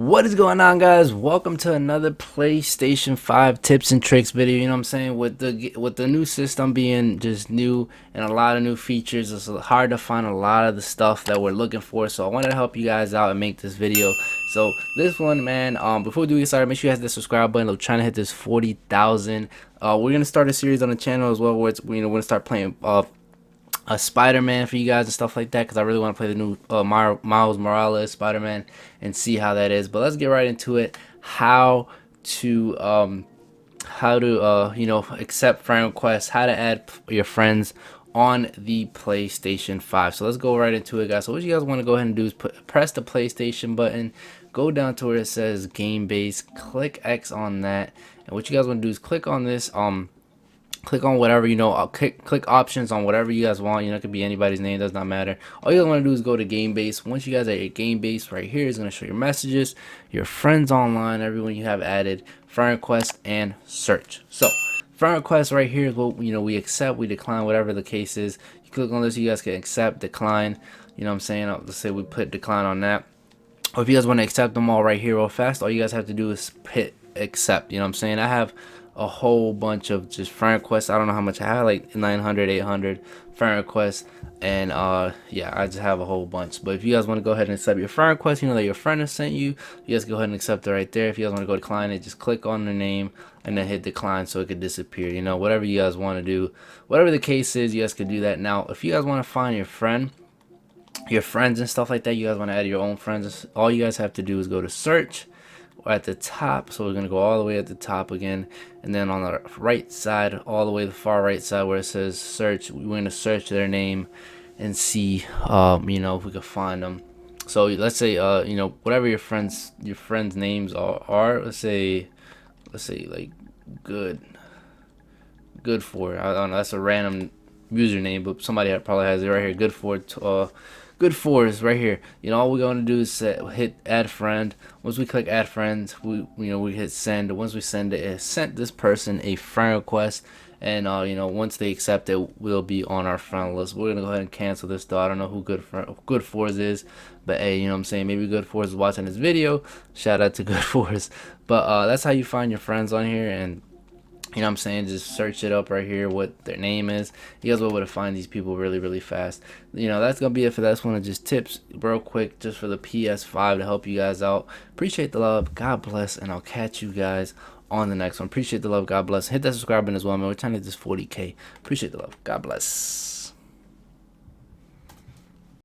What is going on, guys? Welcome to another PlayStation 5 tips and tricks video. You know what I'm saying? With the new system being just new and a lot of new features, it's hard to find a lot of the stuff that we're looking for. So I wanted to help you guys out and make this video. So this one, man, before we do get started, make sure you hit the subscribe button. We're trying to hit this 40,000. We're gonna start a series on the channel as well, where it's, we're gonna start playing a Spider-Man for you guys and stuff like that, because I really want to play the new Miles Morales Spider-Man and see how that is. But let's get right into it. How to accept friend requests, how to add your friends on the PlayStation 5. So let's go right into it, guys. So what you guys want to go ahead and do is press the PlayStation button, go down to where it says game base, click X on that, and what you guys want to do is click on this click on whatever, click options on whatever you guys want. It could be anybody's name, does not matter. All you want to do is go to game base. Once you guys are at your game base, right here is going to show your messages, your friends online, everyone you have added, friend request, and search. So friend request right here is what we accept, we decline, whatever the case is. You click on this, you guys can accept, decline. You know what I'm saying? Let's say we put decline on that. Or if you guys want to accept them all right here real fast, all you guys have to do is hit accept. You know what I'm saying? I have a whole bunch of just friend requests. I don't know how much I have, like 900, 800 friend requests, and yeah, I just have a whole bunch. But if you guys want to go ahead and accept your friend request, that your friend has sent you, you guys go ahead and accept it right there. If you guys want to go decline it, just click on their name and then hit decline so it could disappear. Whatever you guys want to do, whatever the case is, you guys could do that. Now if you guys want to find your friends and stuff like that, you guys want to add your own friends, all you guys have to do is go to search at the top. So we're going to go all the way at the top again, and then on the right side, all the way to the far right side where it says search, we're going to search their name and see if we can find them. So let's say whatever your friends names are, let's say like good for, I don't know, that's a random username, but somebody probably has it right here. Good for is right here. All we're going to do is hit add friend. Once we click add friends, we hit send. Once we send it sent this person a friend request, and once they accept it, we'll be on our friend list. We're gonna go ahead and cancel this though. I don't know who good fours is, but hey, you know what I'm saying, maybe good fours is watching this video. Shout out to good fours. But that's how you find your friends on here. And just search it up right here, what their name is. You guys will be able to find these people really, really fast. That's going to be it for this one. Just tips real quick just for the PS5 to help you guys out. Appreciate the love. God bless. And I'll catch you guys on the next one. Appreciate the love. God bless. Hit that subscribe button as well, man. We're trying to hit this 40K. Appreciate the love. God bless.